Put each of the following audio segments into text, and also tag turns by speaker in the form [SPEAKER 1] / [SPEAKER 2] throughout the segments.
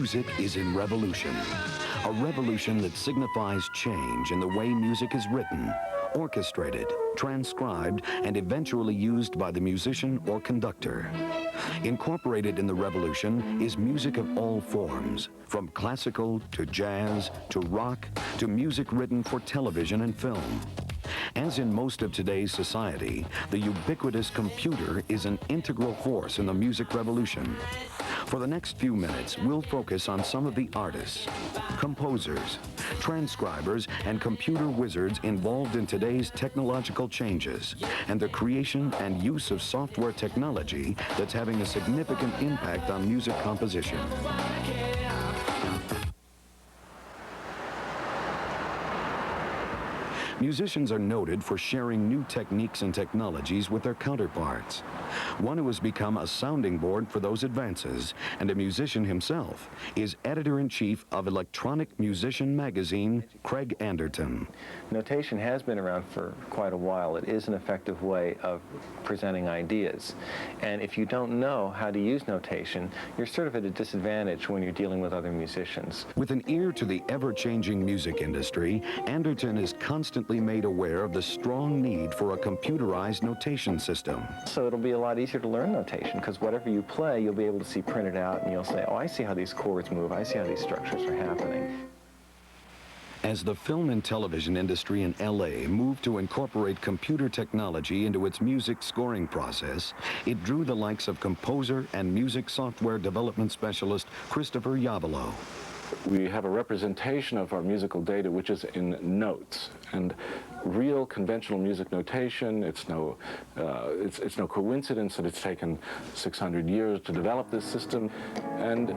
[SPEAKER 1] Music is in revolution. A revolution that signifies change in the way music is written, orchestrated, transcribed, and eventually used by the musician or conductor. Incorporated in the revolution is music of all forms, from classical to jazz to rock to music written for television and film. As in most of today's society, the ubiquitous computer is an integral force in the music revolution. For the next few minutes, we'll focus on some of the artists, composers, transcribers, and computer wizards involved in today's technological changes, and the creation and use of software technology that's having a significant impact on music composition. Musicians are noted for sharing new techniques and technologies with their counterparts. One who has become a sounding board for those advances, and a musician himself, is editor-in-chief of Electronic Musician magazine, Craig Anderton.
[SPEAKER 2] Notation has been around for quite a while. It is an effective way of presenting ideas. And if you don't know how to use notation, you're sort of at a disadvantage when you're dealing with other musicians.
[SPEAKER 1] With an ear to the ever-changing music industry, Anderton is constantly made aware of the strong need for a computerized notation system.
[SPEAKER 2] So it'll be a lot easier to learn notation, because whatever you play, you'll be able to see printed out, and you'll say, oh, I see how these chords move, I see how these structures are happening.
[SPEAKER 1] As the film and television industry in LA moved to incorporate computer technology into its music scoring process, it drew the likes of composer and music software development specialist Christopher Yavelow.
[SPEAKER 3] We have a representation of our musical data which is in notes, and real conventional music notation, it's no coincidence that it's taken 600 years to develop this system. And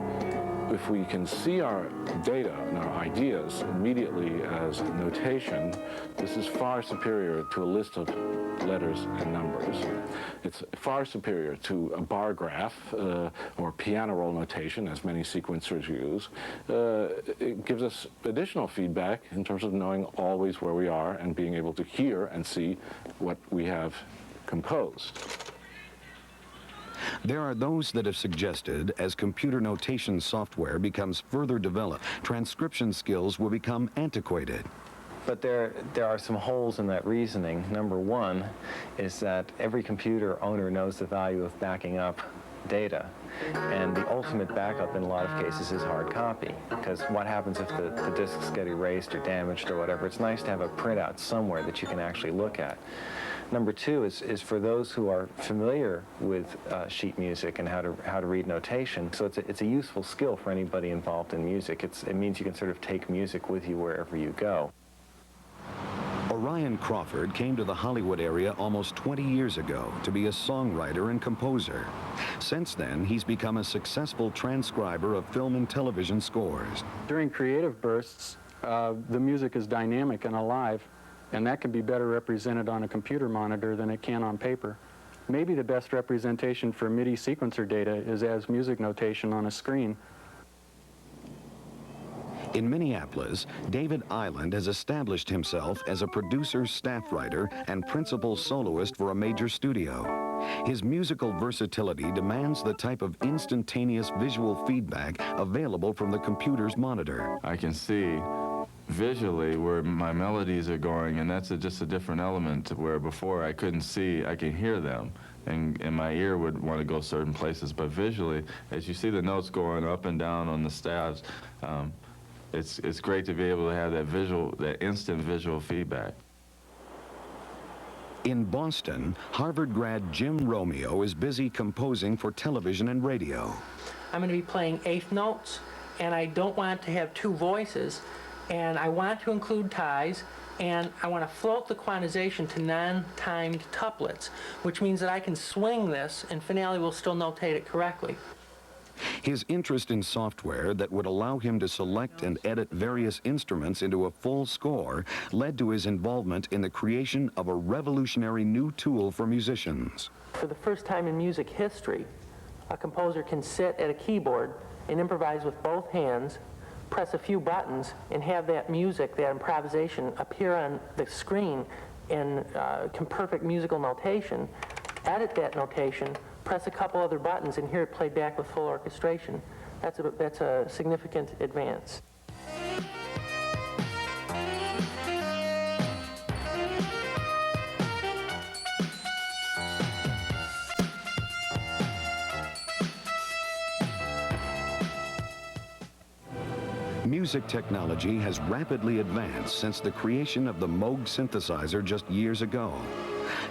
[SPEAKER 3] if we can see our data and our ideas immediately as notation, this is far superior to a list of letters and numbers. It's far superior to a bar graph or piano roll notation, as many sequencers use. It gives us additional feedback in terms of knowing always where we are and being able to hear and see what we have composed.
[SPEAKER 1] There are those that have suggested, as computer notation software becomes further developed, transcription skills will become antiquated.
[SPEAKER 2] But there are some holes in that reasoning. Number one is that every computer owner knows the value of backing up data. And the ultimate backup in a lot of cases is hard copy, because what happens if the disks get erased or damaged or whatever? It's nice to have a printout somewhere that you can actually look at. Number two is for those who are familiar with sheet music and how to read notation. So it's a useful skill for anybody involved in music. It means you can sort of take music with you wherever you go.
[SPEAKER 1] Orion Crawford came to the Hollywood area almost 20 years ago to be a songwriter and composer. Since then, he's become a successful transcriber of film and television scores.
[SPEAKER 4] During creative bursts, the music is dynamic and alive, and that can be better represented on a computer monitor than it can on paper. Maybe the best representation for MIDI sequencer data is as music notation on a screen.
[SPEAKER 1] In Minneapolis, David Eiland has established himself as a producer, staff writer, and principal soloist for a major studio. His musical versatility demands the type of instantaneous visual feedback available from the computer's monitor.
[SPEAKER 5] I can see visually where my melodies are going, and that's just a different element, where before I couldn't see, I can hear them. And my ear would want to go certain places, but visually, as you see the notes going up and down on the staves, it's great to be able to have that instant visual feedback.
[SPEAKER 1] In Boston, Harvard grad Jim Romeo is busy composing for television and radio.
[SPEAKER 6] I'm going to be playing eighth notes, and I don't want to have two voices, and I want to include ties, and I want to float the quantization to non-timed tuplets, which means that I can swing this, and Finale will still notate it correctly.
[SPEAKER 1] His interest in software that would allow him to select and edit various instruments into a full score led to his involvement in the creation of a revolutionary new tool for musicians.
[SPEAKER 6] For the first time in music history, a composer can sit at a keyboard and improvise with both hands, press a few buttons, and have that music, that improvisation, appear on the screen in perfect musical notation, edit that notation, press a couple other buttons, and hear it played back with full orchestration. That's a significant advance.
[SPEAKER 1] Music technology has rapidly advanced since the creation of the Moog synthesizer just years ago.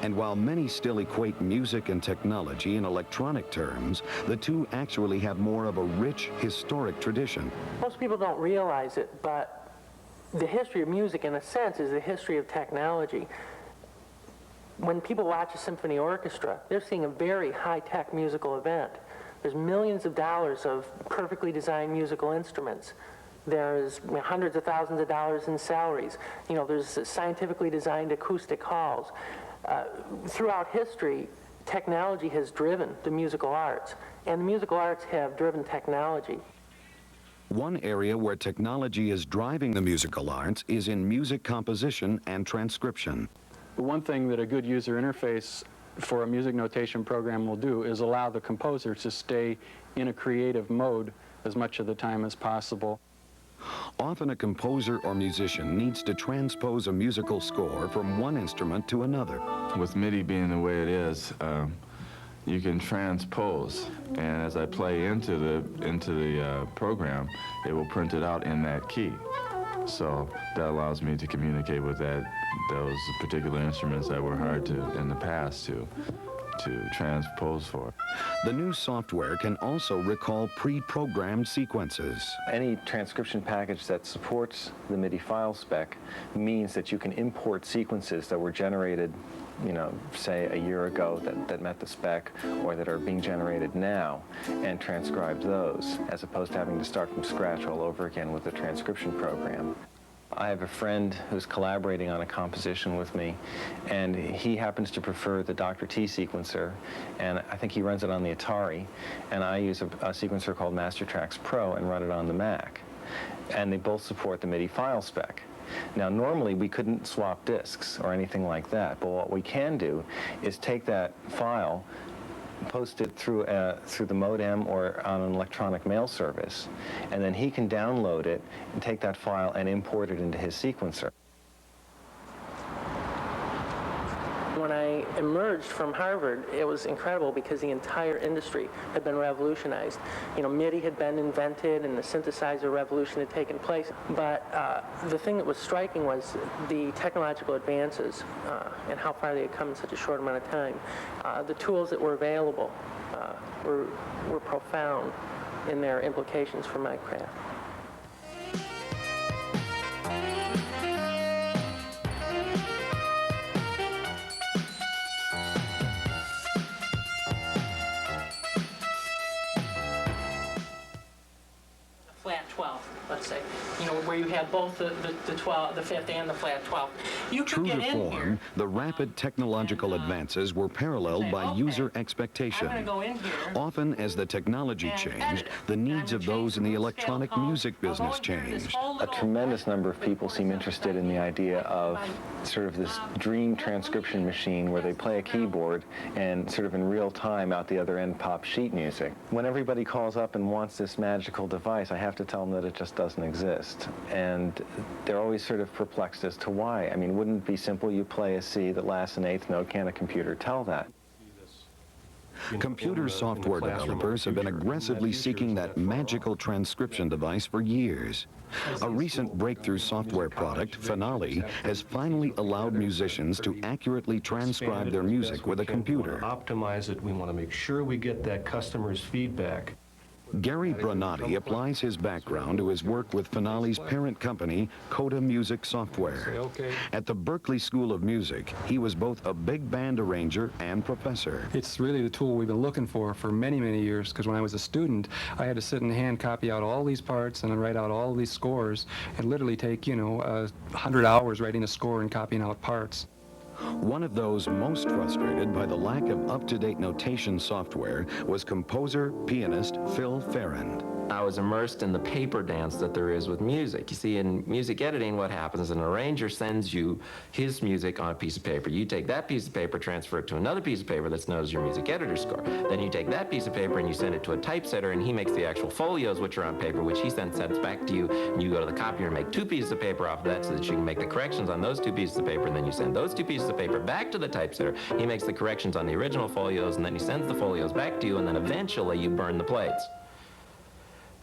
[SPEAKER 1] And while many still equate music and technology in electronic terms, the two actually have more of a rich, historic tradition.
[SPEAKER 6] Most people don't realize it, but the history of music, in a sense, is the history of technology. When people watch a symphony orchestra, they're seeing a very high-tech musical event. There's millions of dollars of perfectly designed musical instruments. There's hundreds of thousands of dollars in salaries. You know, there's scientifically designed acoustic halls. Throughout history, technology has driven the musical arts, and the musical arts have driven technology.
[SPEAKER 1] One area where technology is driving the musical arts is in music composition and transcription.
[SPEAKER 4] The one thing that a good user interface for a music notation program will do is allow the composer to stay in a creative mode as much of the time as possible.
[SPEAKER 1] Often a composer or musician needs to transpose a musical score from one instrument to another.
[SPEAKER 5] With MIDI being the way it is, you can transpose, and as I play into the program, it will print it out in that key. So that allows me to communicate with those particular instruments that were hard to, in the past, to transpose for.
[SPEAKER 1] The new software can also recall pre-programmed sequences.
[SPEAKER 2] Any transcription package that supports the MIDI file spec means that you can import sequences that were generated, you know, say a year ago that met the spec, or that are being generated now, and transcribe those, as opposed to having to start from scratch all over again with the transcription program. I have a friend who's collaborating on a composition with me, and he happens to prefer the Dr. T sequencer, and I think he runs it on the Atari, and I use a sequencer called MasterTracks Pro and run it on the Mac. And they both support the MIDI file spec. Now, normally we couldn't swap disks or anything like that, but what we can do is take that file, post it through the modem or on an electronic mail service, and then he can download it and take that file and import it into his sequencer.
[SPEAKER 6] When I emerged from Harvard, it was incredible because the entire industry had been revolutionized. You know, MIDI had been invented and the synthesizer revolution had taken place, but the thing that was striking was the technological advances and how far they had come in such a short amount of time. The tools that were available were profound in their implications for my craft. Let's say, you know, where you have both the 12, the fifth and the flat 12. You could
[SPEAKER 1] True
[SPEAKER 6] get
[SPEAKER 1] to
[SPEAKER 6] in
[SPEAKER 1] form,
[SPEAKER 6] here.
[SPEAKER 1] the rapid technological advances were paralleled by user expectation.
[SPEAKER 6] I'm gonna go in here.
[SPEAKER 1] Often, as the technology changed, the needs of those in the electronic music business changed.
[SPEAKER 2] A tremendous number of people seem interested in the idea of sort of this dream transcription machine where they play a keyboard and sort of in real time out the other end pop sheet music. When everybody calls up and wants this magical device, I have to tell them that it just doesn't exist. And they're always sort of perplexed as to why. I mean, wouldn't it be simple? You play a C that lasts an eighth note. Can a computer tell that?
[SPEAKER 1] Computer software developers have been aggressively seeking that magical transcription device for years. A recent breakthrough software product, Finale, has finally allowed musicians to accurately transcribe their music with a computer.
[SPEAKER 7] Optimize it. We want to make sure we get that customer's feedback.
[SPEAKER 1] Gary Brunotte applies his background to his work with Finale's parent company, Coda Music Software. At the Berklee School of Music, he was both a big band arranger and professor.
[SPEAKER 8] It's really the tool we've been looking for many, many years, because when I was a student, I had to sit and hand copy out all these parts and then write out all these scores and literally take, 100 hours writing a score and copying out parts.
[SPEAKER 1] One of those most frustrated by the lack of up-to-date notation software was composer, pianist Phil Farrand.
[SPEAKER 9] I was immersed in the paper dance that there is with music. You see, in music editing, what happens, an arranger sends you his music on a piece of paper. You take that piece of paper, transfer it to another piece of paper that's known as your music editor score. Then you take that piece of paper and you send it to a typesetter, and he makes the actual folios, which are on paper, which he then sends back to you, and you go to the copier and make 2 pieces of paper off of that so that you can make the corrections on those 2 pieces of paper, and then you send those 2 pieces of paper back to the typesetter. He makes the corrections on the original folios, and then he sends the folios back to you, and then eventually you burn the plates.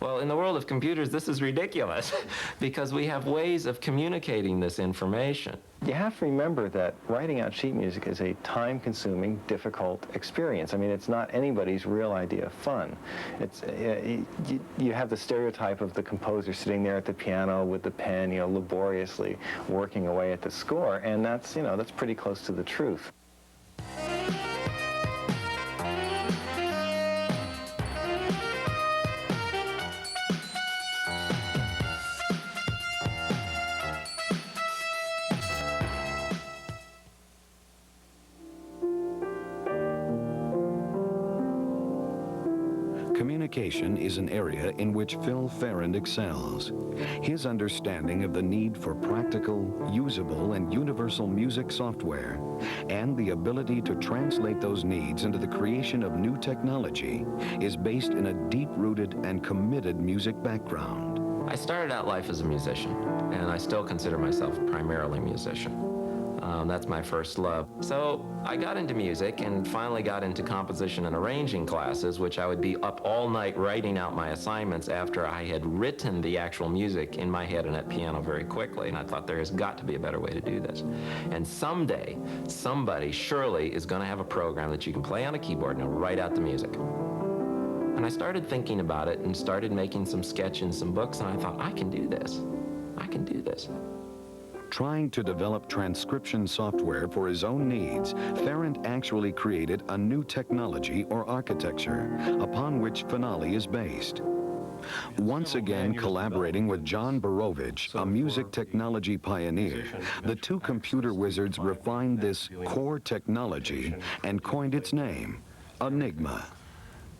[SPEAKER 9] Well, in the world of computers, this is ridiculous because we have ways of communicating this information.
[SPEAKER 2] You have to remember that writing out sheet music is a time-consuming, difficult experience. I mean, it's not anybody's real idea of fun. It's, you have the stereotype of the composer sitting there at the piano with the pen, you know, laboriously working away at the score, and that's, you know, that's pretty close to the truth.
[SPEAKER 1] Communication is an area in which Phil Farrand excels. His understanding of the need for practical, usable, and universal music software, and the ability to translate those needs into the creation of new technology, is based in a deep-rooted and committed music background.
[SPEAKER 9] I started out life as a musician, and I still consider myself primarily a musician. That's my first love. So I got into music and finally got into composition and arranging classes, which I would be up all night writing out my assignments after I had written the actual music in my head and at piano very quickly. And I thought there has got to be a better way to do this. And someday, somebody surely is going to have a program that you can play on a keyboard and it'll write out the music. And I started thinking about it and started making some sketches and some books, and I thought, I can do this. I can do this.
[SPEAKER 1] Trying to develop transcription software for his own needs, Farrand actually created a new technology or architecture upon which Finale is based. Once again collaborating with John Borowicz, a music technology pioneer, the two computer wizards refined this core technology and coined its name, Enigma.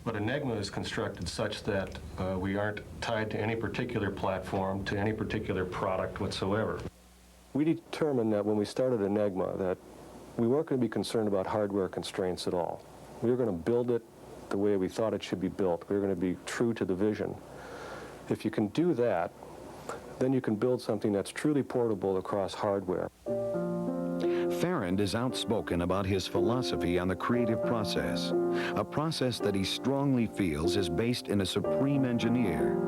[SPEAKER 7] But Enigma is constructed such that we aren't tied to any particular platform, to any particular product whatsoever.
[SPEAKER 10] We determined that when we started Enigma that we weren't going to be concerned about hardware constraints at all. We were going to build it the way we thought it should be built. We were going to be true to the vision. If you can do that, then you can build something that's truly portable across hardware.
[SPEAKER 1] Farrand is outspoken about his philosophy on the creative process, a process that he strongly feels is based in a supreme engineer.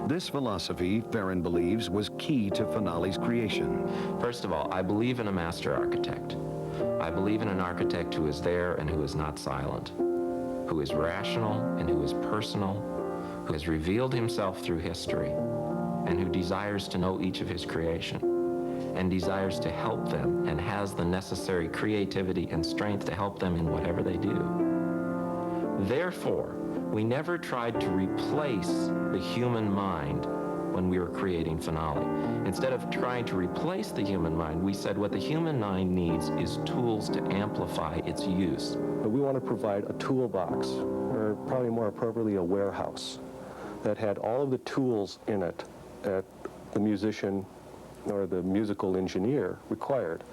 [SPEAKER 1] This philosophy, Farrand believes, was key to Finale's creation.
[SPEAKER 9] First of all, I believe in a master architect. I believe in an architect who is there and who is not silent, who is rational and who is personal, who has revealed himself through history, and who desires to know each of his creation, and desires to help them, and has the necessary creativity and strength to help them in whatever they do. Therefore, we never tried to replace the human mind when we were creating Finale. Instead of trying to replace the human mind, we said what the human mind needs is tools to amplify its use.
[SPEAKER 10] But we want to provide a toolbox, or probably more appropriately a warehouse, that had all of the tools in it that the musician or the musical engineer required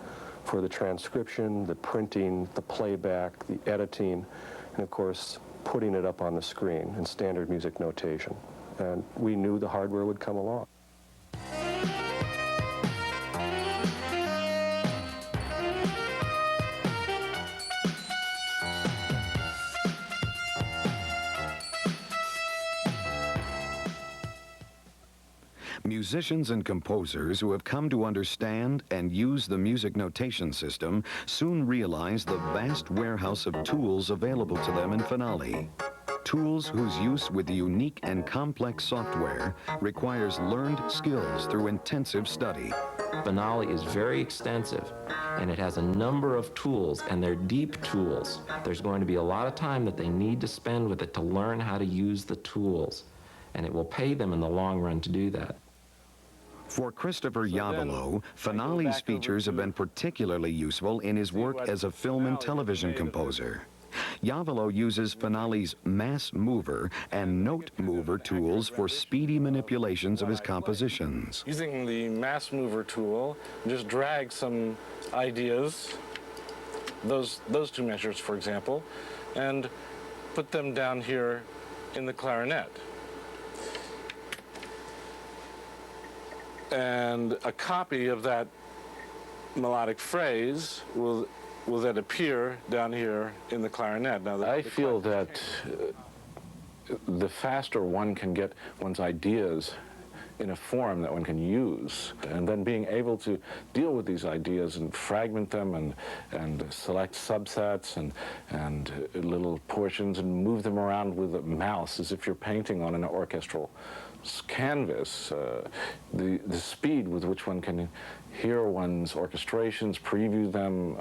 [SPEAKER 10] for the transcription, the printing, the playback, the editing, and of course, putting it up on the screen in standard music notation. And we knew the hardware would come along.
[SPEAKER 1] Musicians and composers who have come to understand and use the music notation system soon realize the vast warehouse of tools available to them in Finale. Tools whose use with the unique and complex software requires learned skills through intensive study.
[SPEAKER 9] Finale is very extensive, and it has a number of tools, and they're deep tools. There's going to be a lot of time that they need to spend with it to learn how to use the tools, and it will pay them in the long run to do that.
[SPEAKER 1] For Christopher Yavelow, Finale's features have been particularly useful in his work as a film and television composer. Yavelow uses Finale's mass mover and note mover tools for speedy manipulations of his compositions.
[SPEAKER 3] Using the mass mover tool, just drag some ideas, those two measures, for example, and put them down here in the clarinet. And a copy of that melodic phrase will then appear down here in the clarinet. Now, I feel that the faster one can get one's ideas in a form that one can use, and then being able to deal with these ideas and fragment them and select subsets and little portions and move them around with a mouse as if you're painting on an orchestral canvas, the speed with which one can hear one's orchestrations, preview them,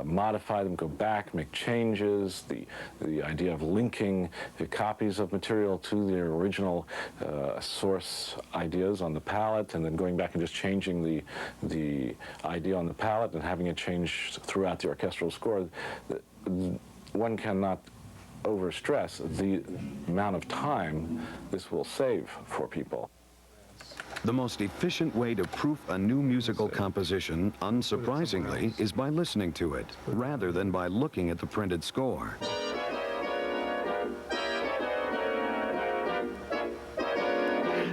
[SPEAKER 3] modify them, go back, make changes, the idea of linking the copies of material to the original source ideas on the palette, and then going back and just changing the idea on the palette and having it change throughout the orchestral score. One cannot overstress the amount of time this will save for people.
[SPEAKER 1] The most efficient way to proof a new musical composition, unsurprisingly, is by listening to it, rather than by looking at the printed score.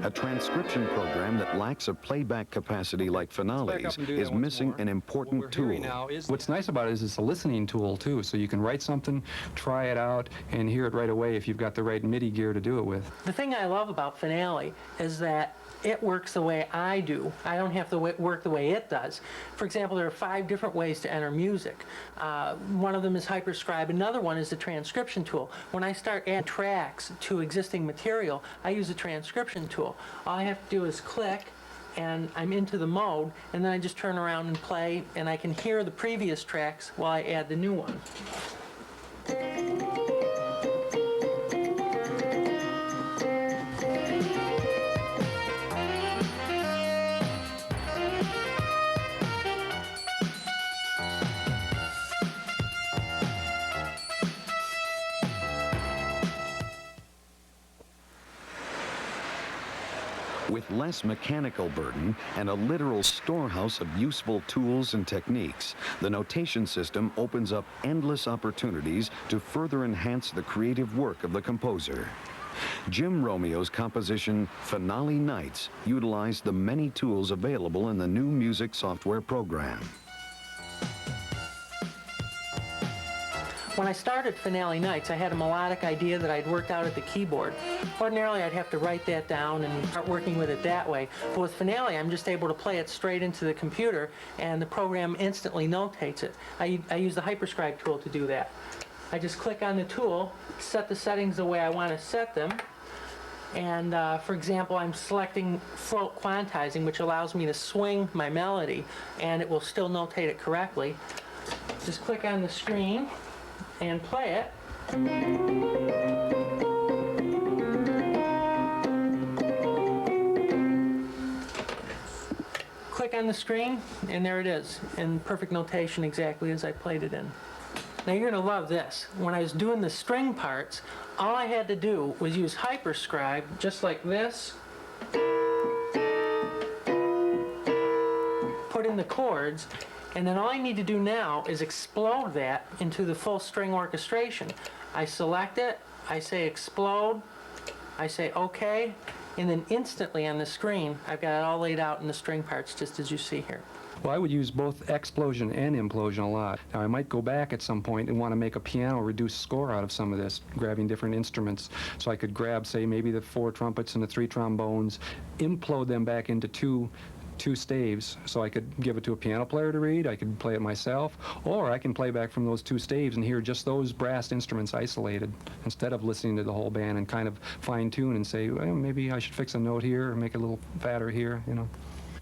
[SPEAKER 1] A transcription program that lacks a playback capacity like Finale's is missing an important tool.
[SPEAKER 8] What's nice about it is it's a listening tool, too, so you can write something, try it out, and hear it right away if you've got the right MIDI gear to do it with.
[SPEAKER 6] The thing I love about Finale is that it works the way I do. I don't have to work the way it does. For example, there are 5 different ways to enter music. One of them is hyperscribe. Another one is the transcription tool. When I start adding tracks to existing material, I use the transcription tool. All I have to do is click, and I'm into the mode, and then I just turn around and play, and I can hear the previous tracks while I add the new one.
[SPEAKER 1] With less mechanical burden and a literal storehouse of useful tools and techniques, the notation system opens up endless opportunities to further enhance the creative work of the composer. Jim Romeo's composition, Finale Nights, utilized the many tools available in the new music software program.
[SPEAKER 6] When I started Finale Nights, I had a melodic idea that I'd worked out at the keyboard. Ordinarily, I'd have to write that down and start working with it that way. But with Finale, I'm just able to play it straight into the computer, and the program instantly notates it. I use the hyperscribe tool to do that. I just click on the tool, set the settings the way I want to set them, and for example, I'm selecting float quantizing, which allows me to swing my melody, and it will still notate it correctly. Just click on the screen and play it. Click on the screen, and there it is, in perfect notation exactly as I played it in. Now you're going to love this. When I was doing the string parts, all I had to do was use hyperscribe, just like this, put in the chords, and then all I need to do now is explode that into the full string orchestration. I select it, I say explode, I say OK, and then instantly on the screen, I've got it all laid out in the string parts, just as you see here.
[SPEAKER 8] Well, I would use both explosion and implosion a lot. Now, I might go back at some point and want to make a piano reduced score out of some of this, grabbing different instruments. So I could grab, say, maybe the 4 trumpets and the 3 trombones, implode them back into two staves, so I could give it to a piano player to read, I could play it myself, or I can play back from those 2 staves and hear just those brass instruments isolated, instead of listening to the whole band and kind of fine-tune and say, well, maybe I should fix a note here or make it a little fatter here, you know.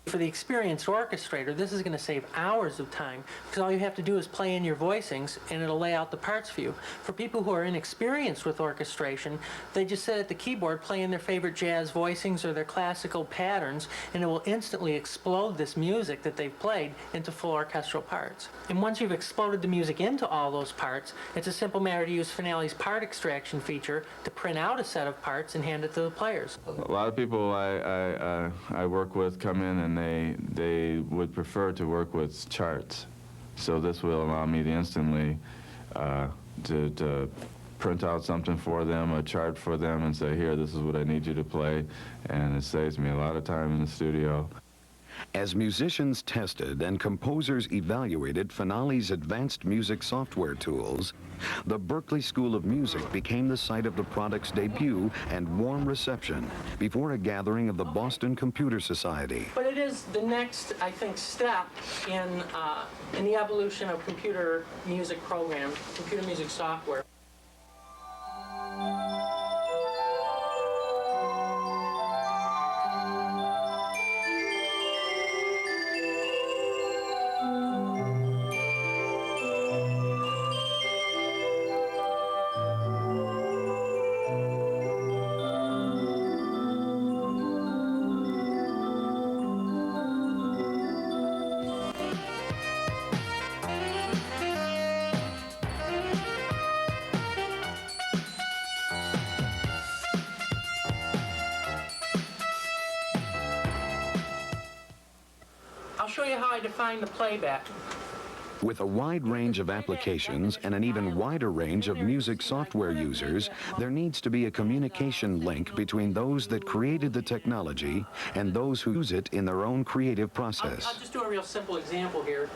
[SPEAKER 6] For the experienced orchestrator, this is going to save hours of time because all you have to do is play in your voicings and it'll lay out the parts for you. For people who are inexperienced with orchestration, they just sit at the keyboard playing their favorite jazz voicings or their classical patterns, and it will instantly explode this music that they've played into full orchestral parts. And once you've exploded the music into all those parts, it's a simple matter to use Finale's part extraction feature to print out a set of parts and hand it to the players.
[SPEAKER 5] A lot of people I work with come in and they would prefer to work with charts. So this will allow me to instantly to print out something for them, a chart for them, and say, here, this is what I need you to play, and it saves me a lot of time in the studio.
[SPEAKER 1] As musicians tested and composers evaluated Finale's advanced music software tools, the Berklee School of Music became the site of the product's debut and warm reception before a gathering of the Boston Computer Society.
[SPEAKER 6] But it is the next, I think, step in the evolution of computer music programs, computer music software. I'll show you how I define the playback.
[SPEAKER 1] With a wide range of applications and an even wider range of music software users, there needs to be a communication link between those that created the technology and those who use it in their own creative process.
[SPEAKER 6] I'll just do a real simple example here.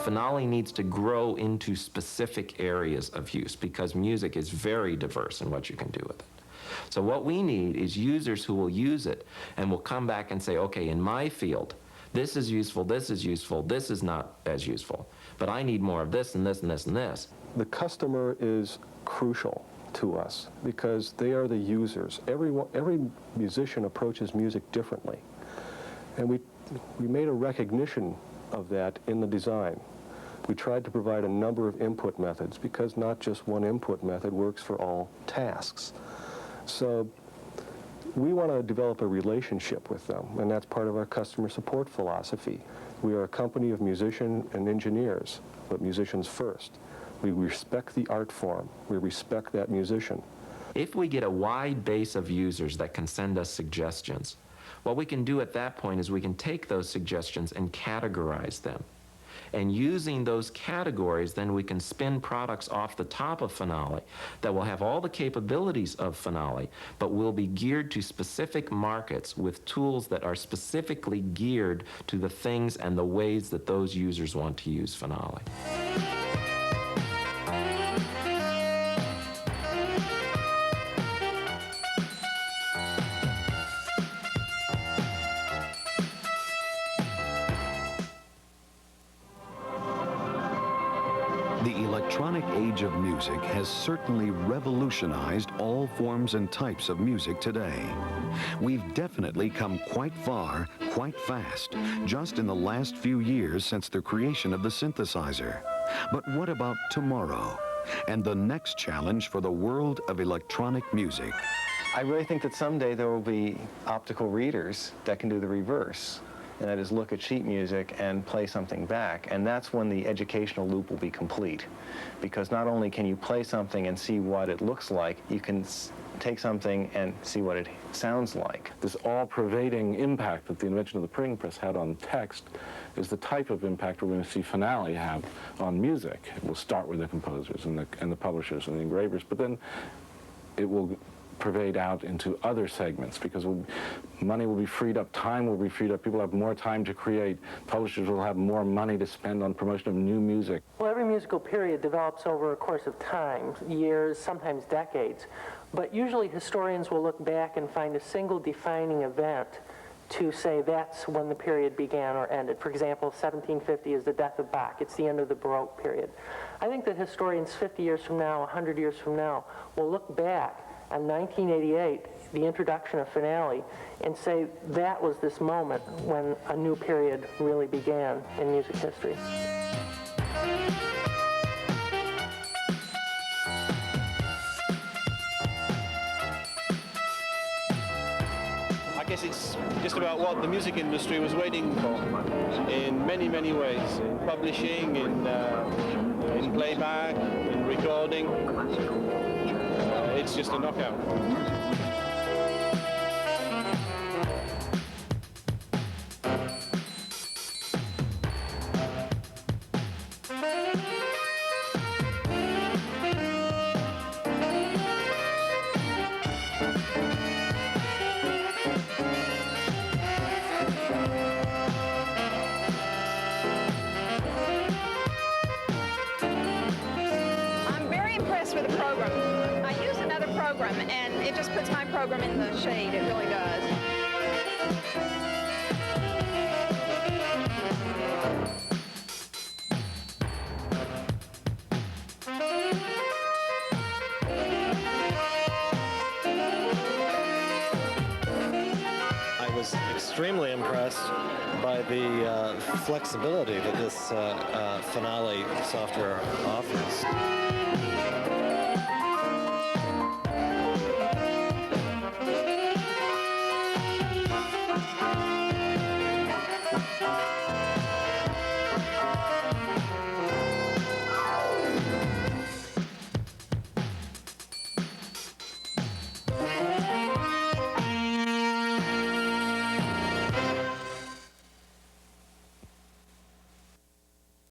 [SPEAKER 9] Finale needs to grow into specific areas of use because music is very diverse in what you can do with it. So what we need is users who will use it and will come back and say, okay, in my field, this is useful, this is not as useful, but I need more of this and this and this and this.
[SPEAKER 10] The customer is crucial to us because they are the users. Every musician approaches music differently. And we made a recognition of that in the design. We tried to provide a number of input methods because not just one input method works for all tasks. So we want to develop a relationship with them, and that's part of our customer support philosophy. We are a company of musicians and engineers, but musicians first. We respect the art form. We respect that musician.
[SPEAKER 9] If we get a wide base of users that can send us suggestions, what we can do at that point is we can take those suggestions and categorize them. And using those categories, then we can spin products off the top of Finale that will have all the capabilities of Finale, but will be geared to specific markets with tools that are specifically geared to the things and the ways that those users want to use Finale.
[SPEAKER 1] The electronic age of music has certainly revolutionized all forms and types of music today. We've definitely come quite far, quite fast, just in the last few years since the creation of the synthesizer. But what about tomorrow and the next challenge for the world of electronic music?
[SPEAKER 2] I really think that someday there will be optical readers that can do the reverse. And that is look at sheet music and play something back. And that's when the educational loop will be complete. Because not only can you play something and see what it looks like, you can take something and see what it sounds like.
[SPEAKER 3] This all-pervading impact that the invention of the printing press had on text is the type of impact we're going to see Finale have on music. It will start with the composers and the publishers and the engravers, but then it will pervade out into other segments because money will be freed up, time will be freed up, people have more time to create, publishers will have more money to spend on promotion of new music.
[SPEAKER 6] Well, every musical period develops over a course of time, years, sometimes decades, but usually historians will look back and find a single defining event to say that's when the period began or ended. For example, 1750 is the death of Bach. It's the end of the Baroque period. I think that historians 50 years from now, 100 years from now, will look back on 1988, the introduction of Finale, and say that was this moment when a new period really began in music history.
[SPEAKER 11] I guess it's just about what the music industry was waiting for in many, many ways. In publishing, in playback, in recording. It's just a knockout.
[SPEAKER 12] With the program. I use another program and it just puts my program in the shade. It really does.
[SPEAKER 13] I was extremely impressed by the flexibility that this Finale software offers.